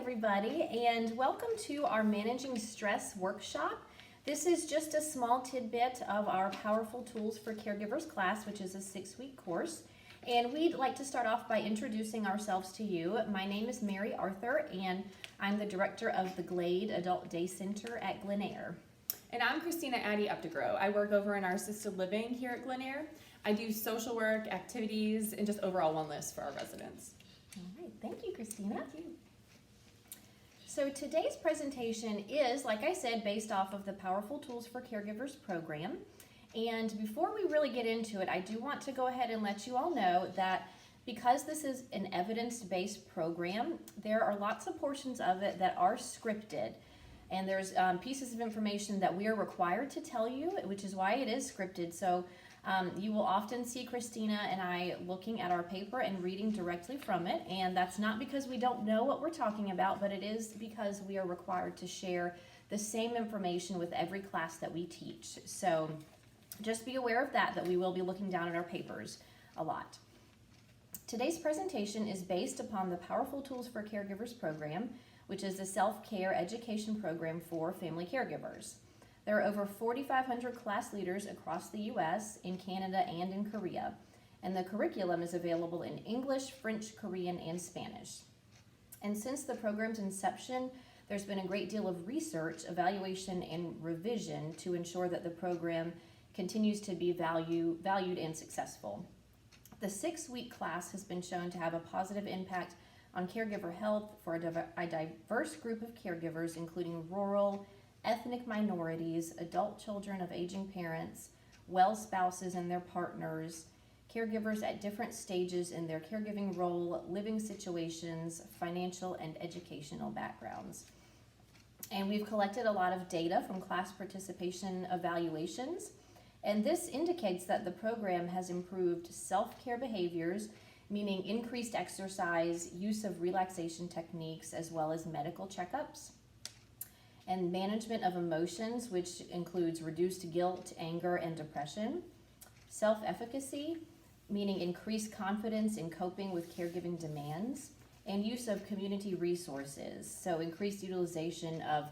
everybody, and welcome to our Managing Stress workshop. This is just a small tidbit of our Powerful Tools for Caregivers class, which is a 6-week course. And we'd like to start off by introducing ourselves to you. My name is Mary Arthur, and I'm the director of the Glade Adult Day Center at Glen Eyre. And I'm Christina Addy Updegro. I work over in our assisted living here at Glen Eyre. I do social work, activities, and just overall wellness for our residents. All right, thank you, Christina. Thank you. So today's presentation is, like I said, based off of the Powerful Tools for Caregivers program. And before we really get into it, I do want to go ahead and let you all know that because this is an evidence-based program, there are lots of portions of it that are scripted. And there's pieces of information that we are required to tell you, which is why it is scripted. So you will often see Christina and I looking at our paper and reading directly from it. And that's not because we don't know what we're talking about, but it is because we are required to share the same information with every class that we teach. So just be aware of that we will be looking down at our papers a lot. Today's presentation is based upon the Powerful Tools for Caregivers program, which is a self-care education program for family caregivers. There are over 4,500 class leaders across the U.S., in Canada, and in Korea. And the curriculum is available in English, French, Korean, and Spanish. And since the program's inception, there's been a great deal of research, evaluation, and revision to ensure that the program continues to be valued and successful. The 6-week class has been shown to have a positive impact on caregiver health for a diverse group of caregivers, including rural, ethnic minorities, adult children of aging parents, well spouses and their partners, caregivers at different stages in their caregiving role, living situations, financial and educational backgrounds. And we've collected a lot of data from class participation evaluations, and this indicates that the program has improved self-care behaviors, meaning increased exercise, use of relaxation techniques, as well as medical checkups, and management of emotions, which includes reduced guilt, anger, and depression, self-efficacy, meaning increased confidence in coping with caregiving demands, and use of community resources, so increased utilization of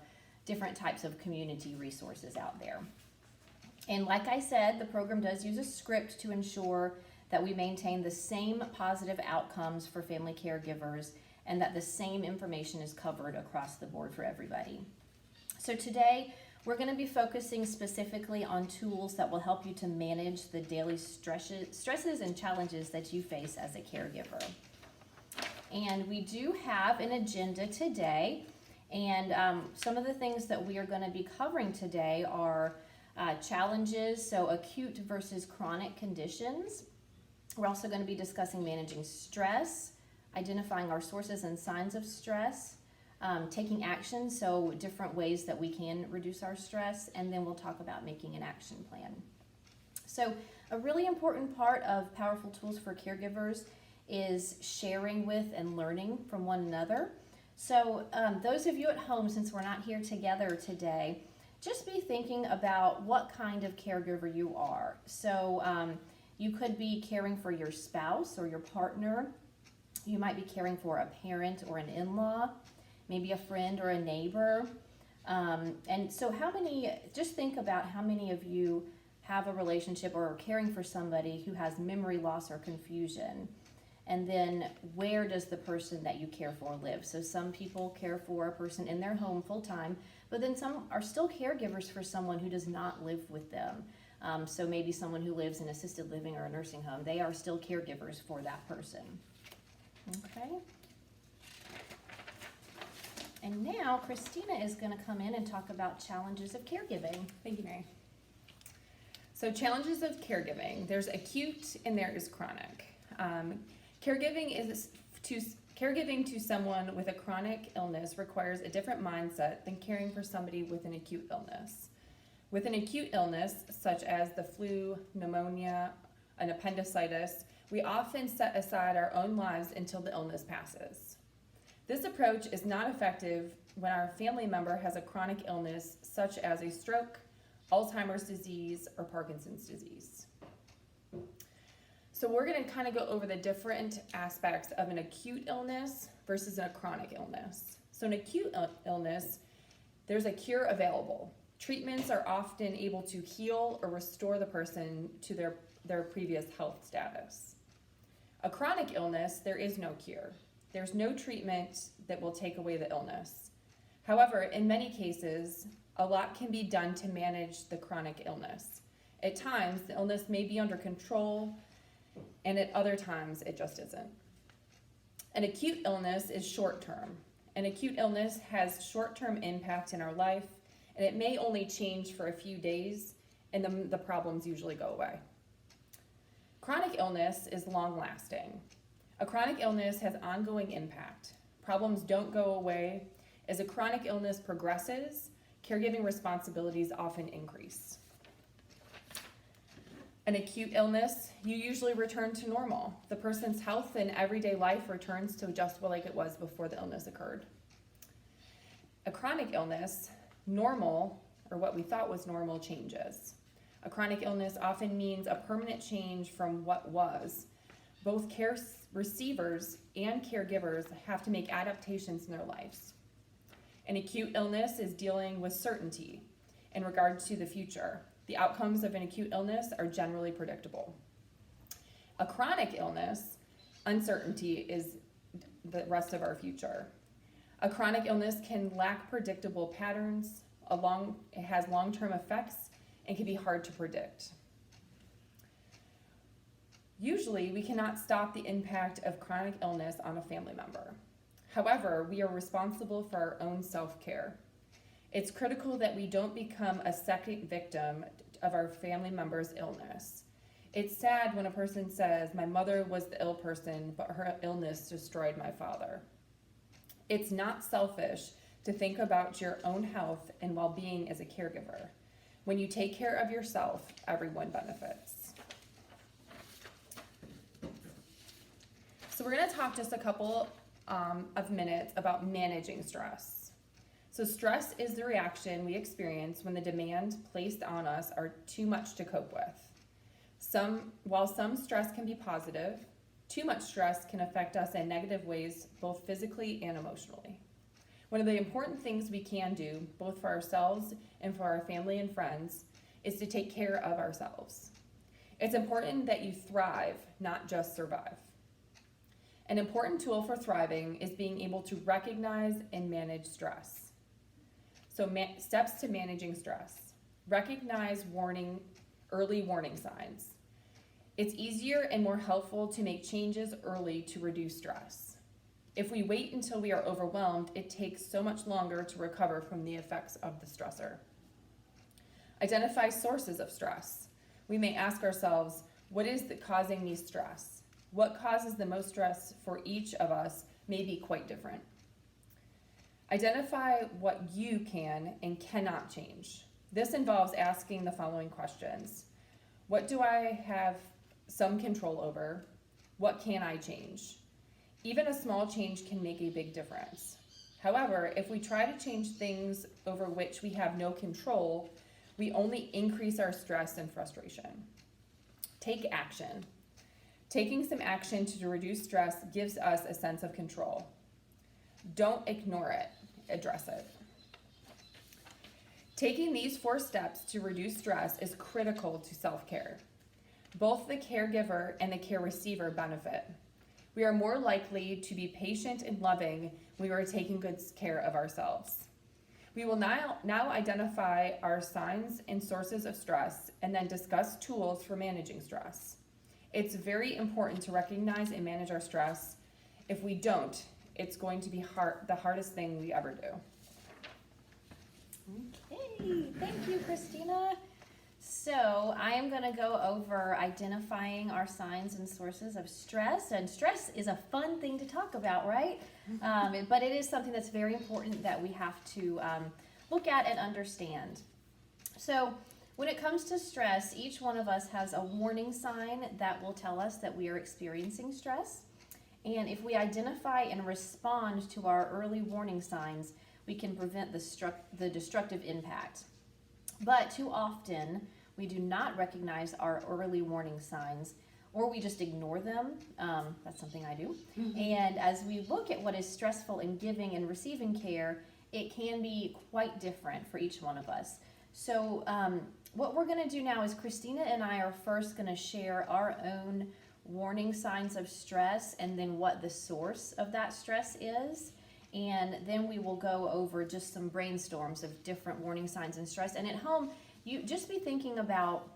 different types of community resources out there. And like I said, the program does use a script to ensure that we maintain the same positive outcomes for family caregivers and that the same information is covered across the board for everybody. So today, we're going to be focusing specifically on tools that will help you to manage the daily stresses and challenges that you face as a caregiver. And we do have an agenda today, and some of the things that we are going to be covering today are challenges, so acute versus chronic conditions. We're also going to be discussing managing stress, identifying our sources and signs of stress, taking action, so different ways that we can reduce our stress, and then we'll talk about making an action plan. So a really important part of Powerful Tools for Caregivers is sharing with and learning from one another. So those of you at home, since we're not here together today, just be thinking about what kind of caregiver you are. So you could be caring for your spouse or your partner. You might be caring for a parent or an in-law, maybe a friend or a neighbor. And so just think about how many of you have a relationship or are caring for somebody who has memory loss or confusion. And then where does the person that you care for live? So some people care for a person in their home full time, but then some are still caregivers for someone who does not live with them. So maybe someone who lives in assisted living or a nursing home, they are still caregivers for that person. Okay. And now Christina is going to come in and talk about challenges of caregiving. Thank you, Mary. So challenges of caregiving. There's acute and there is chronic. Caregiving to someone with a chronic illness requires a different mindset than caring for somebody with an acute illness. With an acute illness, such as the flu, pneumonia, an appendicitis, we often set aside our own lives until the illness passes. This approach is not effective when our family member has a chronic illness, such as a stroke, Alzheimer's disease, or Parkinson's disease. So we're going to kind of go over the different aspects of an acute illness versus a chronic illness. So an acute illness, there's a cure available. Treatments are often able to heal or restore the person to their previous health status. A chronic illness, there is no cure. There's no treatment that will take away the illness. However, in many cases, a lot can be done to manage the chronic illness. At times, the illness may be under control, and at other times, it just isn't. An acute illness is short-term. An acute illness has short-term impact in our life, and it may only change for a few days, and the problems usually go away. Chronic illness is long-lasting. A chronic illness has ongoing impact. Problems don't go away. As a chronic illness progresses, caregiving responsibilities often increase. An acute illness, you usually return to normal. The person's health and everyday life returns to just like it was before the illness occurred. A chronic illness, normal, or what we thought was normal, changes. A chronic illness often means a permanent change from what was. Both care receivers and caregivers have to make adaptations in their lives. An acute illness is dealing with certainty in regard to the future. The outcomes of an acute illness are generally predictable. A chronic illness, uncertainty is the rest of our future. A chronic illness can lack predictable patterns, it has long-term effects, and can be hard to predict. Usually, we cannot stop the impact of chronic illness on a family member. However, we are responsible for our own self-care. It's critical that we don't become a second victim of our family member's illness. It's sad when a person says, "My mother was the ill person, but her illness destroyed my father." It's not selfish to think about your own health and well-being as a caregiver. When you take care of yourself, everyone benefits. So we're going to talk just a couple of minutes about managing stress. So stress is the reaction we experience when the demands placed on us are too much to cope with. While some stress can be positive, too much stress can affect us in negative ways, both physically and emotionally. One of the important things we can do, both for ourselves and for our family and friends, is to take care of ourselves. It's important that you thrive, not just survive. An important tool for thriving is being able to recognize and manage stress. So steps to managing stress. Recognize early warning signs. It's easier and more helpful to make changes early to reduce stress. If we wait until we are overwhelmed, it takes so much longer to recover from the effects of the stressor. Identify sources of stress. We may ask ourselves, what is causing me stress? What causes the most stress for each of us may be quite different. Identify what you can and cannot change. This involves asking the following questions. What do I have some control over? What can I change? Even a small change can make a big difference. However, if we try to change things over which we have no control, we only increase our stress and frustration. Take action. Taking some action to reduce stress gives us a sense of control. Don't ignore it, address it. Taking these 4 steps to reduce stress is critical to self-care. Both the caregiver and the care receiver benefit. We are more likely to be patient and loving when we are taking good care of ourselves. We will now identify our signs and sources of stress and then discuss tools for managing stress. It's very important to recognize and manage our stress. If we don't, it's going to be the hardest thing we ever do. Okay, thank you, Christina. So I am going to go over identifying our signs and sources of stress. And stress is a fun thing to talk about, right? But it is something that's very important that we have to look at and understand. So when it comes to stress, each one of us has a warning sign that will tell us that we are experiencing stress. And if we identify and respond to our early warning signs, we can prevent the destructive impact. But too often, we do not recognize our early warning signs, or we just ignore them. That's something I do. And as we look at what is stressful in giving and receiving care, it can be quite different for each one of us. So what we're going to do now is Christina and I are first going to share our own warning signs of stress and then what the source of that stress is. And then we will go over just some brainstorms of different warning signs and stress. And at home, you just be thinking about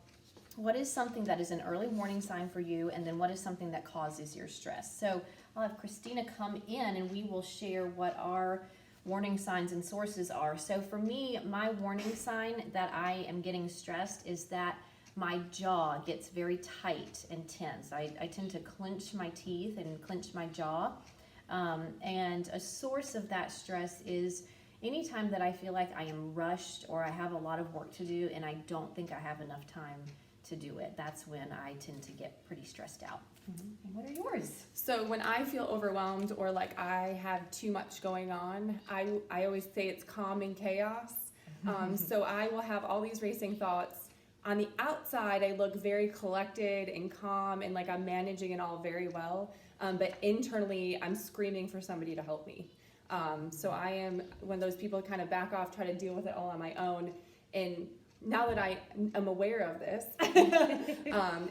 what is something that is an early warning sign for you, and then what is something that causes your stress. So I'll have Christina come in and we will share what our warning signs and sources are. So for me, my warning sign that I am getting stressed is that my jaw gets very tight and tense. I tend to clench my teeth and clench my jaw. And a source of that stress is anytime that I feel like I am rushed or I have a lot of work to do and I don't think I have enough time to do it. That's when I tend to get pretty stressed out. And what are yours? So when I feel overwhelmed or like I have too much going on, I always say it's calm in chaos. So I will have all these racing thoughts. On the outside, I look very collected and calm and like I'm managing it all very well. But internally, I'm screaming for somebody to help me. So I am when those people kind of back off, try to deal with it all on my own. And now that I am aware of this,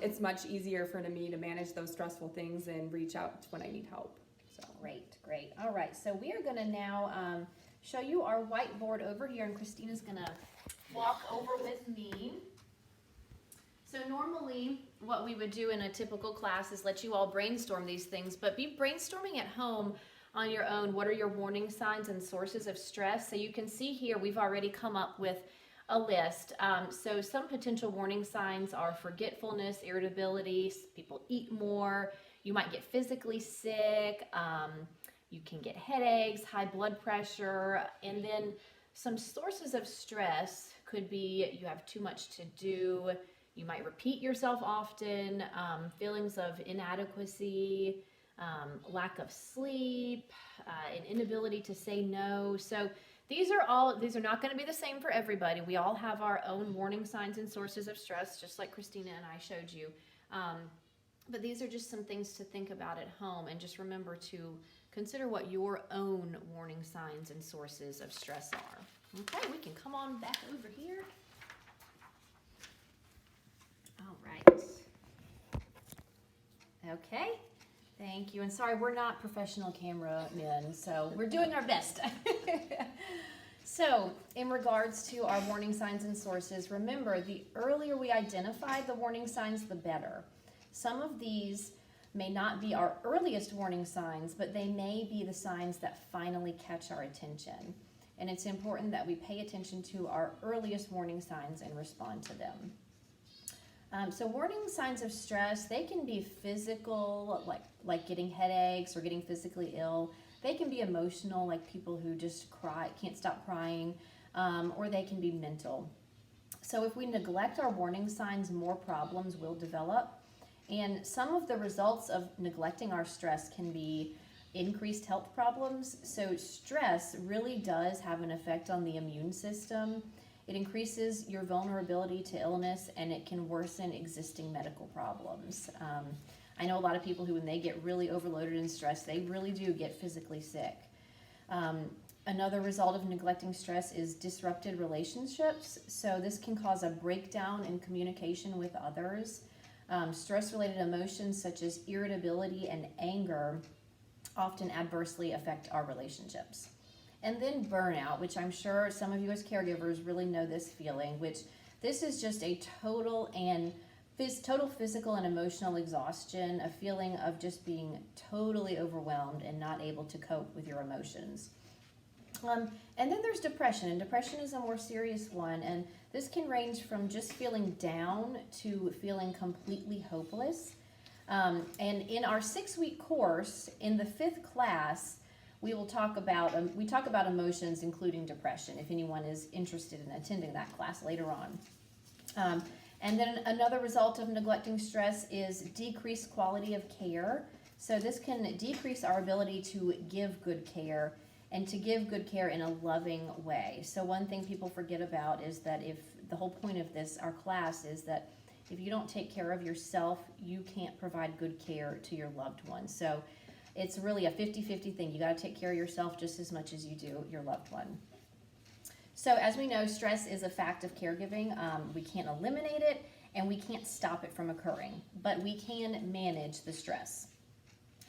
it's much easier for me to manage those stressful things and reach out when I need help. So Great. All right, so we are going to now show you our whiteboard over here, and Christina's going to walk over with me. So normally what we would do in a typical class is let you all brainstorm these things, but be brainstorming at home on your own. What are your warning signs and sources of stress? So you can see here we've already come up with a list. So some potential warning signs are forgetfulness, irritability, people eat more, you might get physically sick, you can get headaches, high blood pressure, and then some sources of stress could be you have too much to do, you might repeat yourself often, feelings of inadequacy, lack of sleep, an inability to say no. So these are not going to be the same for everybody. We all have our own warning signs and sources of stress, just like Christina and I showed you. But these are just some things to think about at home, and just remember to consider what your own warning signs and sources of stress are. Okay, we can come on back over here. All right. Okay. Thank you. And sorry, we're not professional cameramen, so we're doing our best. So, in regards to our warning signs and sources, remember, the earlier we identify the warning signs, the better. Some of these may not be our earliest warning signs, but they may be the signs that finally catch our attention. And it's important that we pay attention to our earliest warning signs and respond to them. So warning signs of stress, they can be physical, like getting headaches or getting physically ill. They can be emotional, like people who just cry, can't stop crying, or they can be mental. So if we neglect our warning signs, more problems will develop. And some of the results of neglecting our stress can be increased health problems. So stress really does have an effect on the immune system. It increases your vulnerability to illness, and it can worsen existing medical problems. I know a lot of people who, when they get really overloaded in stress, they really do get physically sick. Another result of neglecting stress is disrupted relationships. So this can cause a breakdown in communication with others. Stress-related emotions such as irritability and anger often adversely affect our relationships. And then burnout, which I'm sure some of you as caregivers really know this feeling, which this is just a total physical and emotional exhaustion, a feeling of just being totally overwhelmed and not able to cope with your emotions. And then there's depression, and depression is a more serious one, and this can range from just feeling down to feeling completely hopeless. And in our 6-week course, in the 5th class, we talk about emotions, including depression, if anyone is interested in attending that class later on. And then another result of neglecting stress is decreased quality of care. So this can decrease our ability to give good care, and to give good care in a loving way. So one thing people forget about is that if the whole point of our class is that If you don't take care of yourself, you can't provide good care to your loved ones. So it's really a 50-50 thing. You got to take care of yourself just as much as you do your loved one. So as we know, stress is a fact of caregiving. We can't eliminate it and we can't stop it from occurring, but we can manage the stress.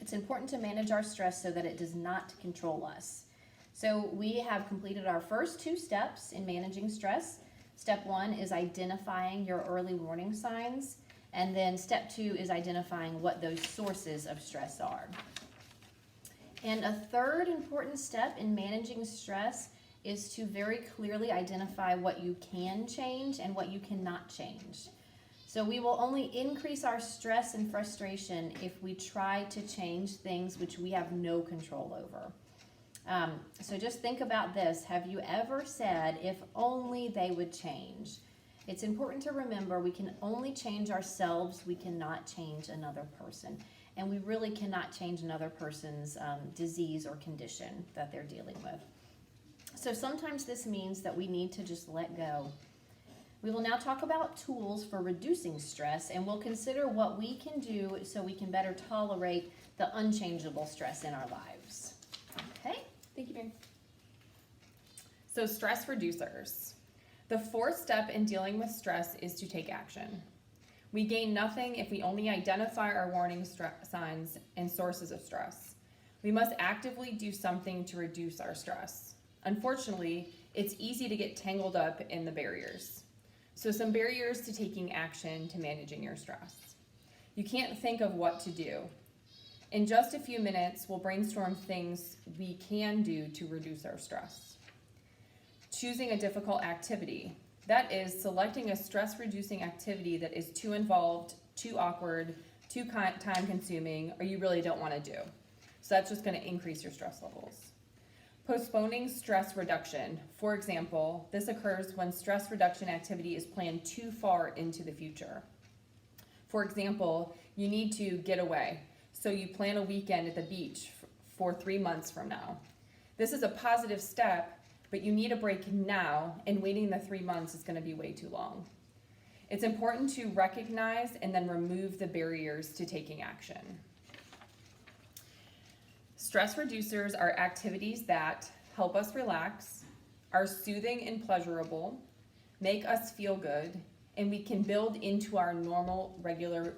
It's important to manage our stress so that it does not control us. So we have completed our first 2 steps in managing stress. Step 1 is identifying your early warning signs, and then step 2 is identifying what those sources of stress are. And a third important step in managing stress is to very clearly identify what you can change and what you cannot change. So we will only increase our stress and frustration if we try to change things which we have no control over. So just think about this. Have you ever said, if only they would change? It's important to remember we can only change ourselves. We cannot change another person. And we really cannot change another person's disease or condition that they're dealing with. So sometimes this means that we need to just let go. We will now talk about tools for reducing stress, and we'll consider what we can do so we can better tolerate the unchangeable stress in our lives. Okay? Thank you, Mary. So stress reducers. The 4th step in dealing with stress is to take action. We gain nothing if we only identify our warning signs and sources of stress. We must actively do something to reduce our stress. Unfortunately, it's easy to get tangled up in the barriers. So some barriers to taking action to managing your stress. You can't think of what to do. In just a few minutes, we'll brainstorm things we can do to reduce our stress. Choosing a difficult activity. That is, selecting a stress-reducing activity that is too involved, too awkward, too time-consuming, or you really don't want to do. So that's just going to increase your stress levels. Postponing stress reduction. For example, this occurs when stress reduction activity is planned too far into the future. For example, you need to get away, so you plan a weekend at the beach for 3 months from now. This is a positive step, but you need a break now, and waiting the 3 months is going to be way too long. It's important to recognize and then remove the barriers to taking action. Stress reducers are activities that help us relax, are soothing and pleasurable, make us feel good, and we can build into our normal, regular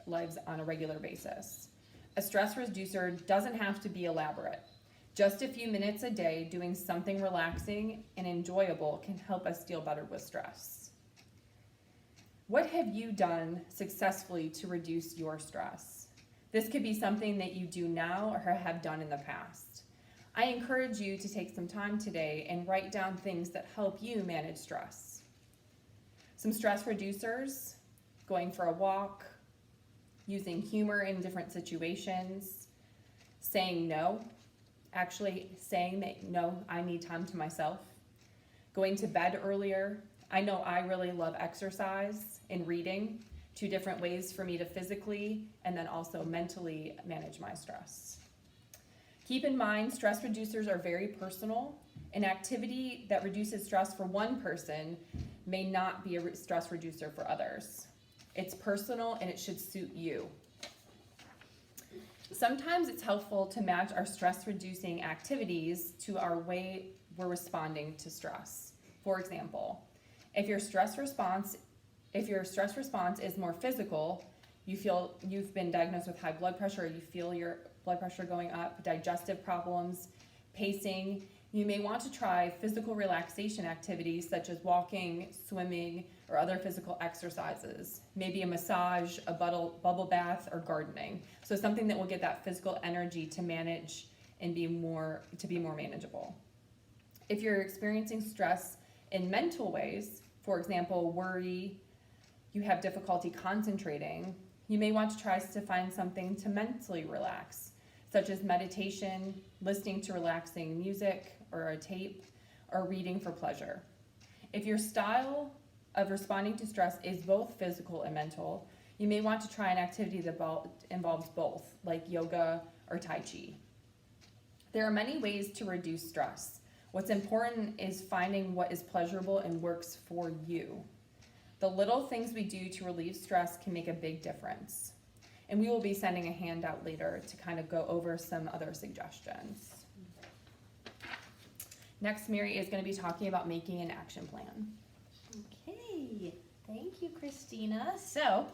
lives on a regular basis. A stress reducer doesn't have to be elaborate. Just a few minutes a day doing something relaxing and enjoyable can help us deal better with stress. What have you done successfully to reduce your stress? This could be something that you do now or have done in the past. I encourage you to take some time today and write down things that help you manage stress. Some stress reducers: going for a walk, using humor in different situations, saying no, actually saying that no, I need time to myself, going to bed earlier. I know I really love exercise and reading, 2 different ways for me to physically and then also mentally manage my stress. Keep in mind, stress reducers are very personal. An activity that reduces stress for one person may not be a stress reducer for others. It's personal and it should suit you. Sometimes it's helpful to match our stress-reducing activities to our way we're responding to stress. For example, if your stress response is more physical, you've been diagnosed with high blood pressure, you feel your blood pressure going up, digestive problems, pacing, you may want to try physical relaxation activities such as walking, swimming, or other physical exercises. Maybe a massage, a bubble bath, or gardening. So something that will get that physical energy to manage and be more manageable. If you're experiencing stress in mental ways, for example, worry, you have difficulty concentrating, you may want to try to find something to mentally relax, such as meditation, listening to relaxing music or a tape, or reading for pleasure. If your style of responding to stress is both physical and mental, you may want to try an activity that involves both, like yoga or Tai Chi. There are many ways to reduce stress. What's important is finding what is pleasurable and works for you. The little things we do to relieve stress can make a big difference. And we will be sending a handout later to kind of go over some other suggestions. Next, Mary is going to be talking about making an action plan. Okay, thank you, Christina. So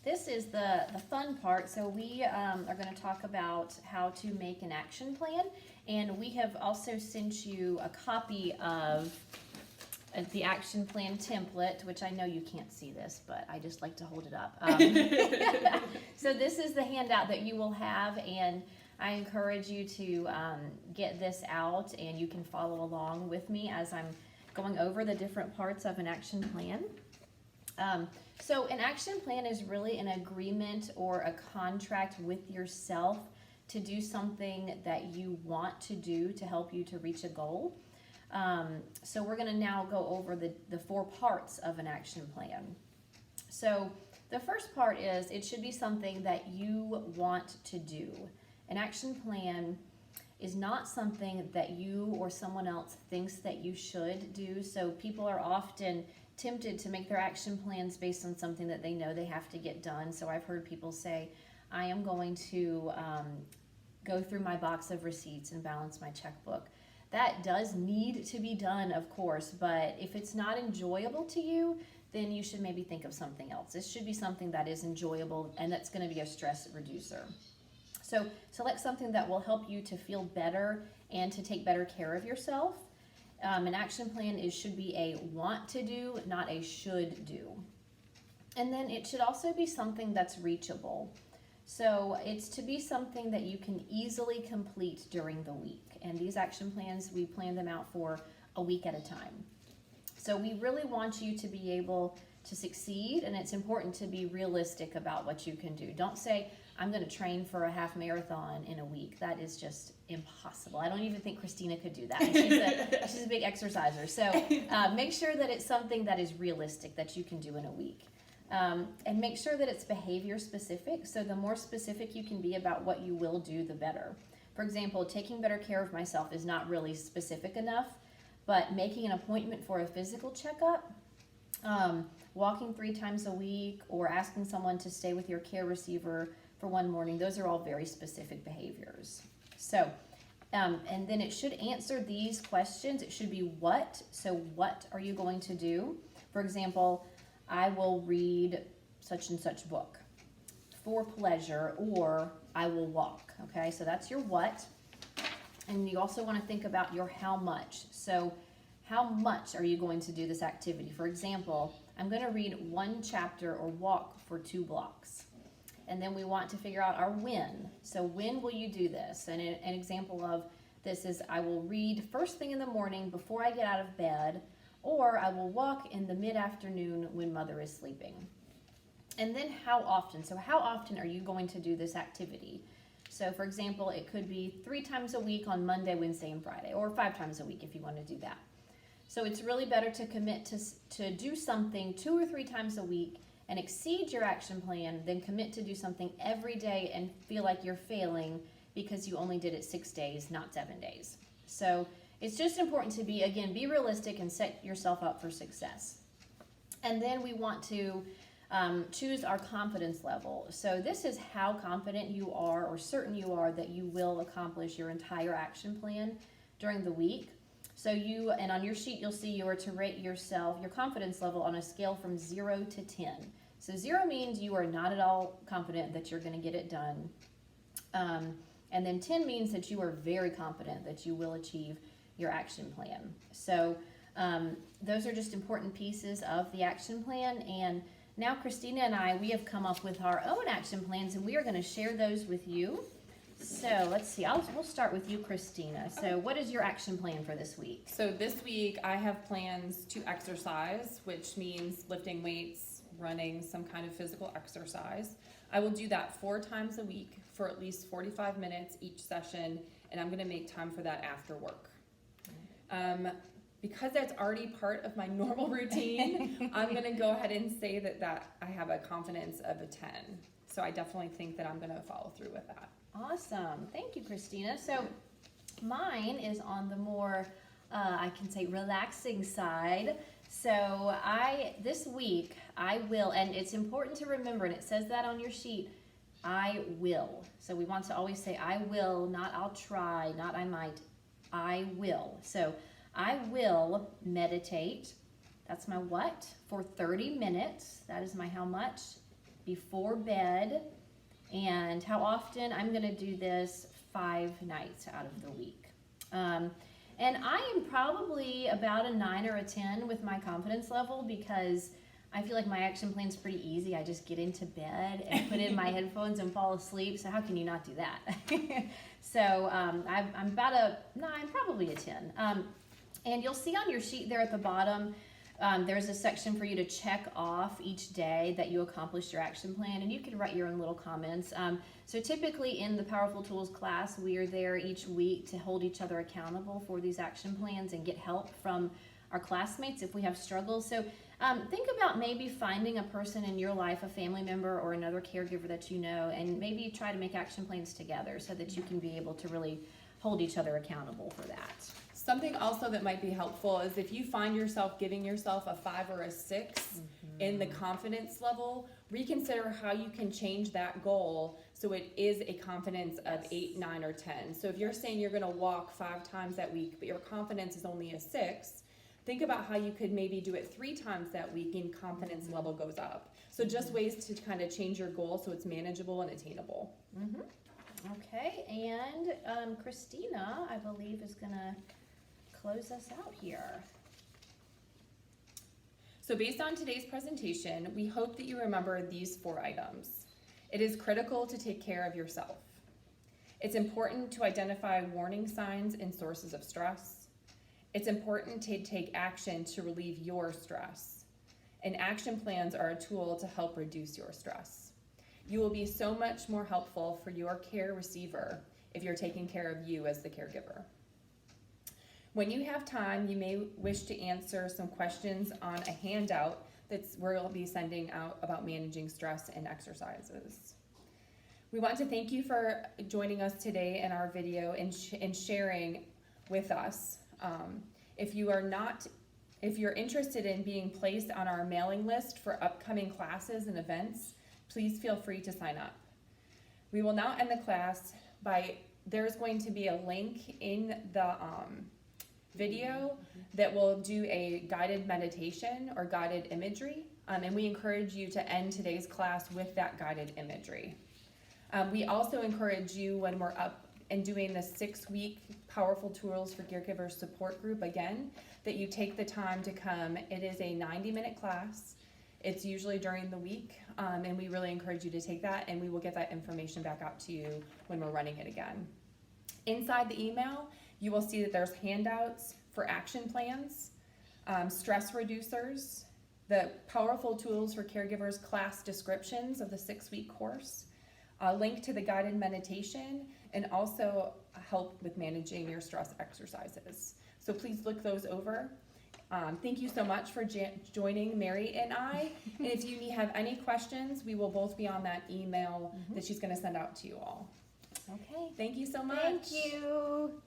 this is the fun part. So we are going to talk about how to make an action plan, and we have also sent you a copy of the action plan template, which I know you can't see this, but I just like to hold it up. So this is the handout that you will have, and I encourage you to get this out, and you can follow along with me as I'm going over the different parts of an action plan. So an action plan is really an agreement or a contract with yourself to do something that you want to do to help you to reach a goal. So we're going to now go over the 4 parts of an action plan. So the first part is it should be something that you want to do. An action plan is not something that you or someone else thinks that you should do. So people are often tempted to make their action plans based on something that they know they have to get done. So I've heard people say, I am going to go through my box of receipts and balance my checkbook. That does need to be done, of course, but if it's not enjoyable to you, then you should maybe think of something else. This should be something that is enjoyable and that's going to be a stress reducer. So select something that will help you to feel better and to take better care of yourself. An action plan should be a want to do, not a should do. And then it should also be something that's reachable. So it's to be something that you can easily complete during the week. And these action plans, we plan them out for a week at a time. So we really want you to be able to succeed, and it's important to be realistic about what you can do. Don't say, I'm going to train for a half marathon in a week. That is just impossible. I don't even think Christina could do that. She's a big exerciser. So make sure that it's something that is realistic that you can do in a week. And make sure that it's behavior specific. So the more specific you can be about what you will do, the better. For example, taking better care of myself is not really specific enough, but making an appointment for a physical checkup, walking 3 times a week, or asking someone to stay with your care receiver for one morning, those are all very specific behaviors. So, and then it should answer these questions. It should be what. So what are you going to do? For example, I will read such and such book for pleasure, or I will walk. Okay, so that's your what. And you also want to think about your how much. So how much are you going to do this activity? For example, I'm going to read 1 chapter or walk for 2 blocks. And then we want to figure out our when. So when will you do this? And an example of this is I will read first thing in the morning before I get out of bed, or I will walk in the mid-afternoon when mother is sleeping. And then how often? So how often are you going to do this activity? So for example, it could be 3 times a week on Monday, Wednesday, and Friday, or 5 times a week if you want to do that. So it's really better to commit to do something 2 or 3 times a week and exceed your action plan than commit to do something every day and feel like you're failing because you only did it 6 days, not 7 days. So it's just important to be realistic and set yourself up for success. And then we want to choose our confidence level. So this is how confident you are or certain you are that you will accomplish your entire action plan during the week. So and on your sheet, you'll see you are to rate yourself, your confidence level on a scale from 0 to 10. So 0 means you are not at all confident that you're going to get it done. And then 10 means that you are very confident that you will achieve your action plan. So those are just important pieces of the action plan. And now Christina and we have come up with our own action plans, and we are going to share those with you. So let's see, we'll start with you, Christina. So what is your action plan for this week? So this week I have plans to exercise, which means lifting weights, running, some kind of physical exercise. I will do that 4 times a week for at least 45 minutes each session, and I'm going to make time for that after work. Because that's already part of my normal routine, I'm going to go ahead and say that I have a confidence of a 10. So I definitely think that I'm going to follow through with that. Awesome. Thank you, Christina. So mine is on the more, I can say, relaxing side. So this week, I will, and it's important to remember, and it says that on your sheet, I will. So we want to always say I will, not I'll try, not I might, I will. So I will meditate, that's my what, for 30 minutes, that is my how much, before bed. And how often? I'm gonna do this 5 nights out of the week. And I am probably about a 9 or a 10 with my confidence level, because I feel like my action plan's pretty easy. I just get into bed and put in my headphones and fall asleep. So how can you not do that? So I'm about a 9, probably a 10. And you'll see on your sheet there at the bottom, there's a section for you to check off each day that you accomplished your action plan, and you can write your own little comments. So typically in the Powerful Tools class, we are there each week to hold each other accountable for these action plans and get help from our classmates if we have struggles. So think about maybe finding a person in your life, a family member or another caregiver that you know, and maybe try to make action plans together so that you can be able to really hold each other accountable for that. Something also that might be helpful is if you find yourself giving yourself a 5 or a 6 in the confidence level, reconsider how you can change that goal so it is a confidence of 8, 9, or 10. So if you're saying you're gonna walk 5 times that week, but your confidence is only a 6, think about how you could maybe do it 3 times that week and confidence level goes up. So just ways to kind of change your goal so it's manageable and attainable. Okay, and Christina, I believe, is gonna close us out here. So based on today's presentation, we hope that you remember these 4 items. It is critical to take care of yourself. It's important to identify warning signs and sources of stress. It's important to take action to relieve your stress. And action plans are a tool to help reduce your stress. You will be so much more helpful for your care receiver if you're taking care of you as the caregiver. When you have time, you may wish to answer some questions on a handout we'll be sending out about managing stress and exercises. We want to thank you for joining us today in our video and sharing with us. If you're interested in being placed on our mailing list for upcoming classes and events, please feel free to sign up. We will now end the class there's going to be a link in the video that will do a guided meditation or guided imagery, and we encourage you to end today's class with that guided imagery. We also encourage you, when we're up and doing the 6-week Powerful Tools for Caregivers support group again, that you take the time to come. It is a 90-minute class. It's usually during the week, and we really encourage you to take that, and we will get that information back out to you when we're running it again. Inside the email, you will see that there's handouts for action plans, stress reducers, the Powerful Tools for Caregivers class descriptions of the 6-week course, a link to the guided meditation, and also help with managing your stress exercises. So please look those over. Thank you so much for joining Mary and I. And if you have any questions, we will both be on that email that she's going to send out to you all. Okay. Thank you so much. Thank you.